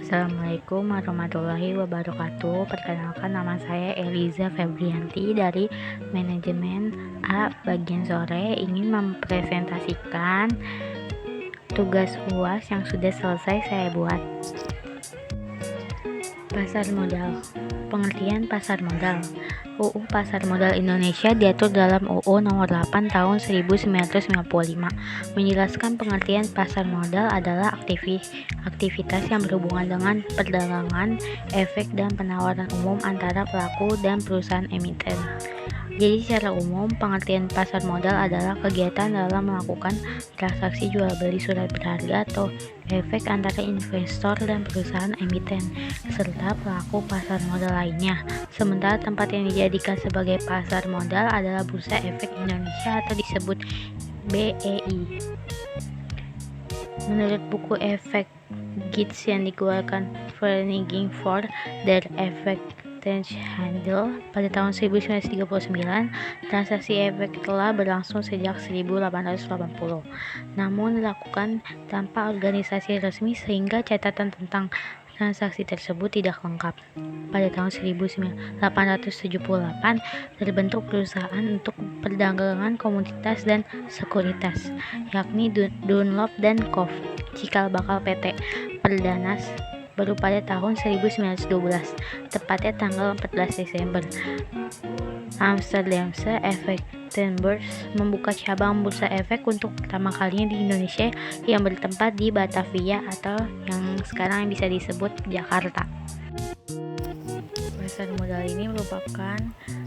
Assalamualaikum warahmatullahi wabarakatuh. Perkenalkan, nama saya Eliza Febrianti dari Manajemen A bagian sore. Ingin mempresentasikan tugas UAS yang sudah selesai saya buat. Pasar modal. Pengertian pasar modal. UU Pasar Modal Indonesia diatur dalam UU Nomor 8 Tahun 1995. Menjelaskan pengertian pasar modal adalah aktivitas yang berhubungan dengan perdagangan, efek, dan penawaran umum antara pelaku dan perusahaan emiten. Jadi secara umum, pengertian pasar modal adalah kegiatan dalam melakukan transaksi jual beli surat berharga atau efek antara investor dan perusahaan emiten, serta pelaku pasar modal lainnya. Sementara tempat yang dijadikan sebagai pasar modal adalah Bursa Efek Indonesia atau disebut BEI. Menurut buku Efek Guides yang dikeluarkan Vereniging for der Effektenhandel pada tahun 1939, transaksi efek telah berlangsung sejak 1880. Namun dilakukan tanpa organisasi resmi sehingga catatan tentang transaksi tersebut tidak lengkap. Pada tahun 1878 terbentuk perusahaan untuk perdagangan komoditas dan sekuritas, yakni Dunlop dan Co. Cikal bakal PT Perdanas baru pada tahun 1912, tepatnya tanggal 14 Desember. Amsterdamse Effectenbeurs membuka cabang bursa efek untuk pertama kalinya di Indonesia yang bertempat di Batavia atau yang sekarang bisa disebut Jakarta. Pasar modal ini merupakan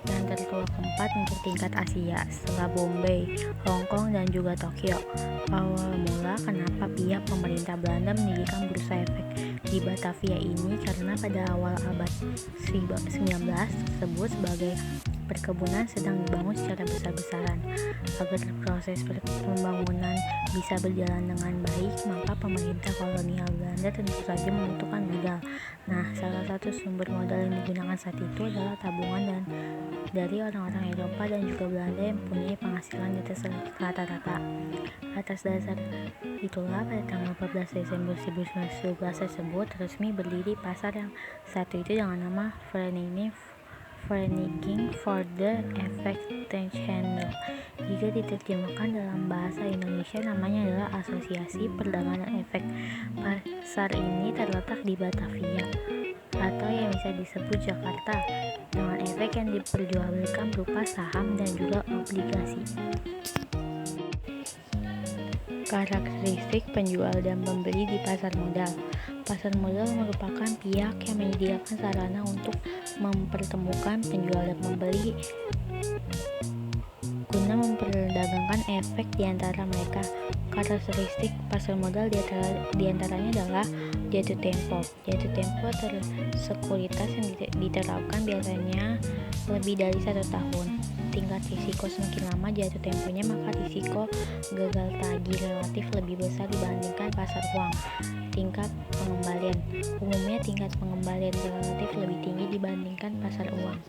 yang tertua keempat untuk tingkat Asia setelah Bombay, Hong Kong, dan juga Tokyo. Awal mula kenapa pihak pemerintah Belanda mendirikan bursa efek di Batavia ini karena pada awal abad 19 tersebut sebagai perkebunan sedang dibangun secara besar-besaran. Agar proses pembangunan bisa berjalan dengan baik, maka pemerintah kolonial Belanda tentu saja membutuhkan modal. Nah, salah satu sumber modal yang digunakan saat itu adalah tabungan dari orang-orang Eropa dan juga Belanda yang mempunyai penghasilan di atas rata-rata. Atas dasar itulah pada tanggal 14 Desember 1912 tersebut resmi berdiri pasar yang satu itu dengan nama Vereniging for the Effektenhandel. Jika diterjemahkan dalam bahasa Indonesia, namanya adalah Asosiasi Perdagangan Efek. Pasar ini terletak di Batavia atau yang bisa disebut Jakarta, dengan efek yang diperjualbelikan berupa saham dan juga obligasi. Karakteristik penjual dan pembeli di pasar modal. Pasar modal merupakan pihak yang menyediakan sarana untuk mempertemukan penjual dan pembeli guna memperdagangkan efek di antara mereka. Karakteristik pasar modal diantaranya adalah jatuh tempo. Jatuh tempo sekuritas yang diterapkan biasanya lebih dari 1 tahun. Tingkat risiko semakin lama jatuh temponya, maka risiko gagal tagih relatif lebih besar dibandingkan pasar uang. Tingkat pengembalian. Umumnya tingkat pengembalian relatif lebih tinggi dibandingkan pasar uang.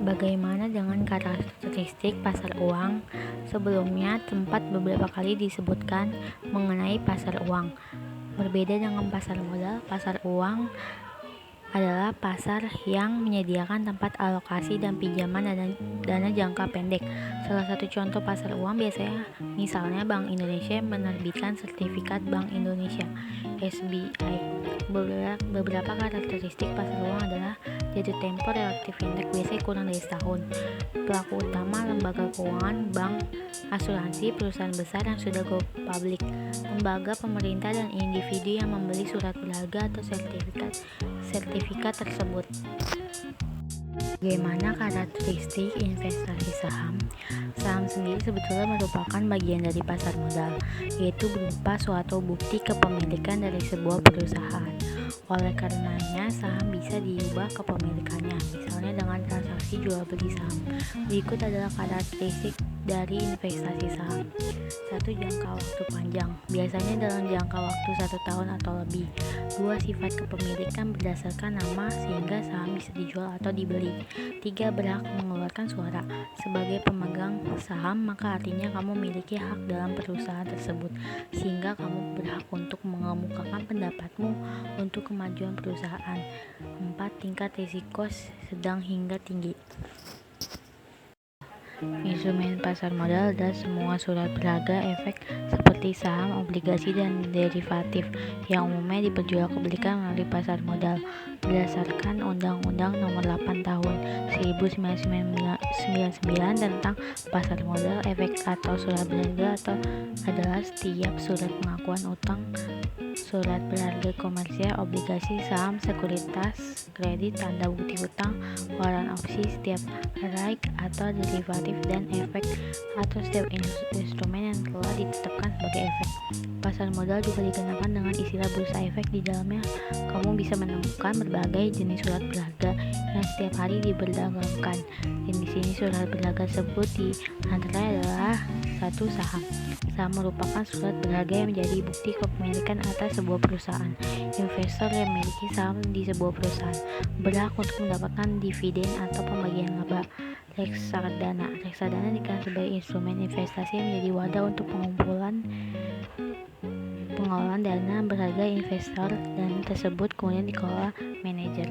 Bagaimana dengan karakteristik pasar uang? Sebelumnya tempat beberapa kali disebutkan mengenai pasar uang. Berbeda dengan pasar modal, pasar uang adalah pasar yang menyediakan tempat alokasi dan pinjaman dana jangka pendek. Salah satu contoh pasar uang biasanya misalnya Bank Indonesia menerbitkan sertifikat Bank Indonesia SBI. Beberapa karakteristik pasar uang adalah jatuh tempo relatif pendek, biasanya kurang dari setahun. Pelaku utama lembaga keuangan, bank, asuransi, perusahaan besar yang sudah go public, lembaga pemerintah dan individu yang membeli surat berharga atau sertifikat tersebut. Bagaimana karakteristik investasi saham? Saham sendiri sebetulnya merupakan bagian dari pasar modal, yaitu berupa suatu bukti kepemilikan dari sebuah perusahaan. Oleh karenanya, saham bisa diubah kepemilikannya, misalnya dengan transaksi jual beli saham. Berikut adalah karakteristik dari investasi saham. 1. Jangka waktu panjang, biasanya dalam jangka waktu 1 tahun atau lebih. 2. Sifat kepemilikan berdasarkan nama sehingga saham bisa dijual atau dibeli. 3. Berhak mengeluarkan suara. Sebagai pemegang saham, maka artinya kamu memiliki hak dalam perusahaan tersebut, sehingga kamu berhak untuk mengeluarkan mengemukakan pendapatmu untuk kemajuan perusahaan. 4. Tingkat risiko sedang hingga tinggi. Instrumen pasar modal adalah semua surat berharga efek seperti saham, obligasi, dan derivatif yang umumnya diperjualbelikan melalui pasar modal. Berdasarkan Undang-Undang Nomor 8 Tahun 1999 tentang pasar modal, efek atau surat berharga adalah setiap surat pengakuan utang, surat berharga komersial, obligasi, saham, sekuritas kredit, tanda bukti hutang, waran opsi, setiap right atau derivatif, dan efek atau setiap instrumen yang telah ditetapkan sebagai efek. Pasar modal juga dikenakan dengan istilah bursa efek. Di dalamnya kamu bisa menemukan berbagai jenis surat berharga yang setiap hari diperdagangkan. Dan di sini surat berharga tersebut di antaranya adalah 1. Saham. Saham merupakan surat berharga yang menjadi bukti kepemilikan atas sebuah perusahaan. Investor yang memiliki saham di sebuah perusahaan berhak untuk mendapatkan dividen atau pembagian laba. Reksadana dikenal sebagai instrumen investasi yang menjadi wadah untuk pengelolaan dana berharga investor. Dana tersebut kemudian dikelola manajer.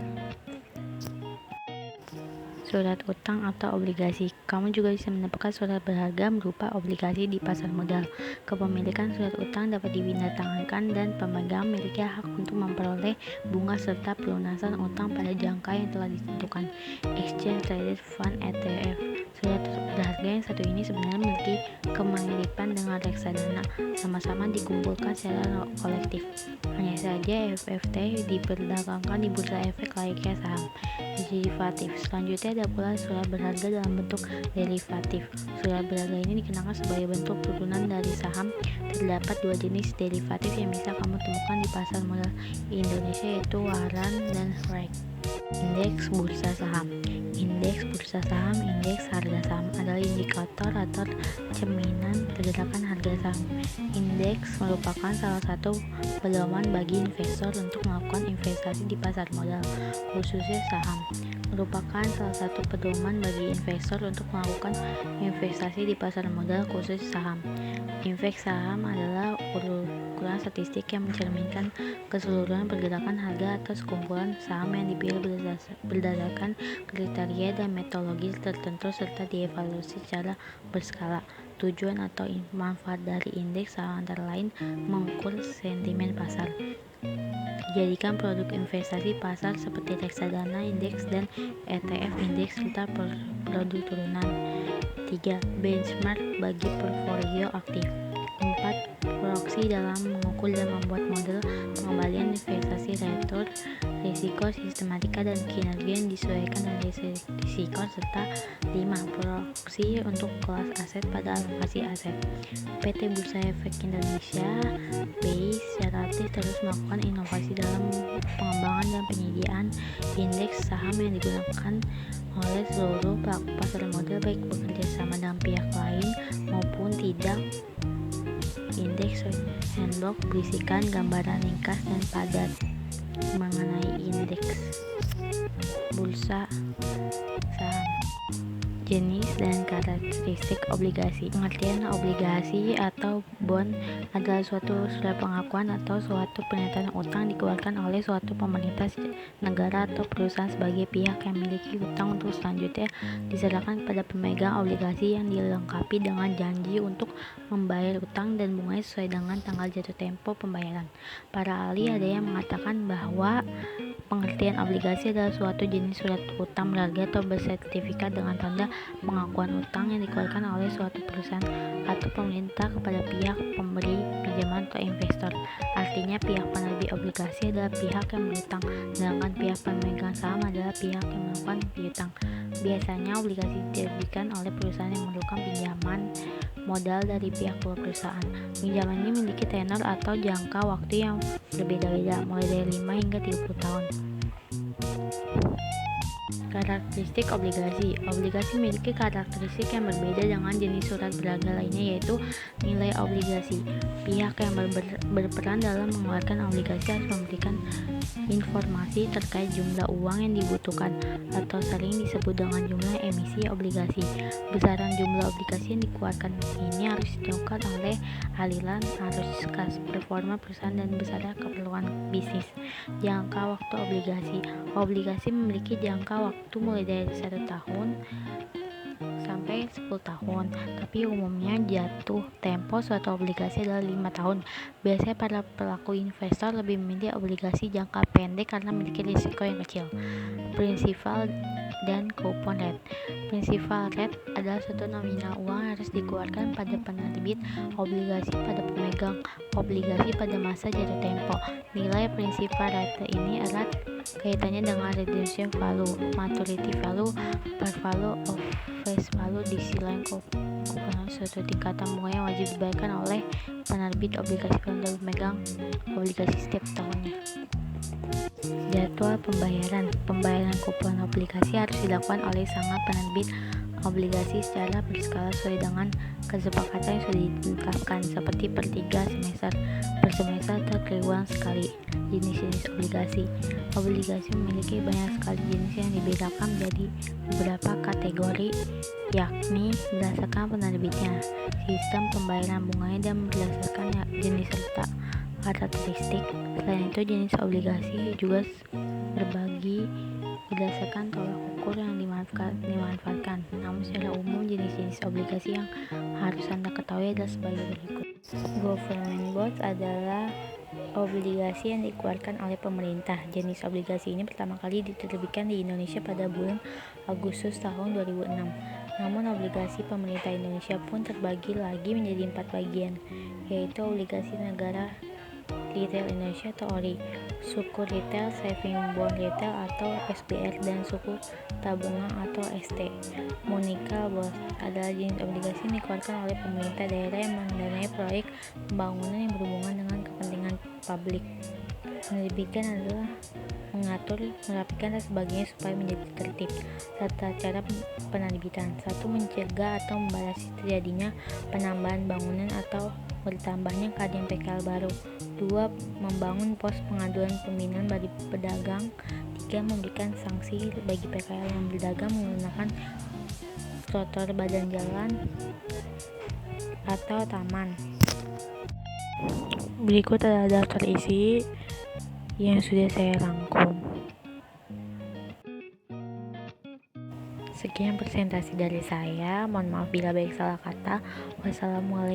Surat utang atau obligasi. Kamu juga bisa mendapatkan surat berharga berupa obligasi di pasar modal. Kepemilikan surat utang dapat dipindahtangankan dan pemegang memiliki hak untuk memperoleh bunga serta pelunasan utang pada jangka yang telah ditentukan. Exchange Traded Fund (ETF). Surat berharga yang satu ini sebenarnya memiliki kemiripan dengan reksadana, sama-sama dikumpulkan secara kolektif. Hanya saja FFT diperdagangkan di bursa efek layaknya saham. Derivatif. Selanjutnya ada pula surat berharga dalam bentuk derivatif. Surat berharga ini dikenakan sebagai bentuk turunan dari saham. Terdapat 2 jenis derivatif yang bisa kamu temukan di pasar modal Indonesia, yaitu waran dan REIT. Indeks bursa saham. Indeks bursa saham, indeks harga saham adalah indikator atau cerminan pergerakan harga saham. Indeks merupakan salah satu pedoman bagi investor untuk melakukan investasi di pasar modal, khususnya saham. Merupakan salah satu pedoman bagi investor untuk melakukan investasi di pasar modal, khusus saham. Indeks saham adalah ukuran statistik yang mencerminkan keseluruhan pergerakan harga atas kumpulan saham yang dipilih berdasarkan kriteria dan metodologi tertentu serta dievaluasi secara berskala. Tujuan atau manfaat dari indeks saham antara lain mengukur sentimen pasar, dijadikan produk investasi pasar seperti reksadana indeks dan ETF indeks serta produk turunan. 3. Benchmark bagi portofolio aktif. 4. Proksi dalam mengukur dan membuat model pengembalian investasi, return, risiko, sistematika, dan kinerja yang disesuaikan dengan risiko, serta 5. Proksi untuk kelas aset pada alokasi aset. PT Bursa Efek Indonesia (BI) secara aktif terus melakukan inovasi dalam pengembangan dan penyediaan indeks saham yang digunakan oleh seluruh pelaku pasar modal, baik bekerja sama dengan pihak lain maupun tidak. Indeks handbook berisikan gambaran ringkas dan padat mengenai indeks bursa saham, jenis dan karakteristik obligasi. Pengertian obligasi atau bond adalah suatu surat pengakuan atau suatu pernyataan utang dikeluarkan oleh suatu pemerintah, negara, atau perusahaan sebagai pihak yang memiliki utang untuk selanjutnya diserahkan kepada pemegang obligasi, yang dilengkapi dengan janji untuk membayar utang dan bunganya sesuai dengan tanggal jatuh tempo pembayaran. Para ahli ada yang mengatakan bahwa pengertian obligasi adalah suatu jenis surat utang berharga atau bersertifikat dengan tanda pengakuan utang yang dikeluarkan oleh suatu perusahaan atau pemerintah kepada pihak pemberi pinjaman atau investor. Artinya pihak penerbit obligasi adalah pihak yang berutang, sedangkan pihak pemegang saham adalah pihak yang melakukan piutang. Biasanya obligasi diterbitkan oleh perusahaan yang memerlukan pinjaman modal dari pihak perusahaan. Pinjaman ini memiliki tenor atau jangka waktu yang berbeda-beda, mulai dari 5 hingga 30 tahun. Karakteristik obligasi. Obligasi memiliki karakteristik yang berbeda dengan jenis surat berharga lainnya, yaitu nilai obligasi. Pihak yang berperan dalam mengeluarkan obligasi harus memberikan informasi terkait jumlah uang yang dibutuhkan, atau sering disebut dengan jumlah emisi obligasi. Besaran jumlah obligasi yang dikeluarkan ini harus ditentukan oleh aliran arus kas performa perusahaan dan besaran keperluan bisnis. Jangka waktu obligasi. Obligasi memiliki jangka waktu mulai dari 1 tahun sampai 10 tahun, tapi umumnya jatuh tempo suatu obligasi adalah 5 tahun. Biasanya para pelaku investor lebih memilih obligasi jangka pendek karena memiliki risiko yang kecil. Principal dan coupon rate. Principal rate adalah suatu nominal uang yang harus dikeluarkan pada penerbit obligasi pada pemegang obligasi pada masa jatuh tempo. Nilai principal rate ini erat kaitannya dengan redemption value, maturity value, par value of face value. Di sisi lain, coupon suatu tingkatan bunga yang wajib dibayarkan oleh penerbit obligasi pada pemegang obligasi setiap tahunnya. Jadwal pembayaran. Pembayaran kupon obligasi harus dilakukan oleh sang penerbit obligasi secara berskala sesuai dengan kesepakatan yang sudah ditetapkan, seperti per 3 semester, per semester atau triwulan sekali. Jenis-jenis obligasi. Obligasi memiliki banyak sekali jenis yang dibedakan menjadi beberapa kategori, yakni berdasarkan penerbitnya, sistem pembayaran bunganya, dan berdasarkan jenis serta karakteristik. Selain itu, jenis obligasi juga berbagi berdasarkan tolak ukur yang dimanfaatkan. Namun secara umum, jenis-jenis obligasi yang harus Anda ketahui adalah sebagai berikut. Government bonds adalah obligasi yang dikeluarkan oleh pemerintah. Jenis obligasi ini pertama kali diterbitkan di Indonesia pada bulan Agustus tahun 2006. Namun obligasi pemerintah Indonesia pun terbagi lagi menjadi 4 bagian, yaitu obligasi negara retail Indonesia atau ORI, suku retail saving bond retail atau SBR, dan suku tabungan atau ST. Municipal bonds adalah jenis obligasi yang dikeluarkan oleh pemerintah daerah yang mendanai proyek pembangunan yang berhubungan dengan kepentingan publik. Penerbitan adalah mengatur, merapikan, dan sebagainya supaya menjadi tertib. Tata cara penerbitan: 1. Mencegah atau membatasi terjadinya penambahan bangunan atau bertambahnya keadaan PKL baru. 2. Membangun pos pengaduan pembinaan bagi pedagang. 3. Memberikan sanksi bagi PKL yang berdagang menggunakan trotoar, badan jalan, atau taman. Berikut adalah daftar isi yang sudah saya rangkum. Sekian presentasi dari saya. Mohon maaf bila baik salah kata. Wassalamualaikum.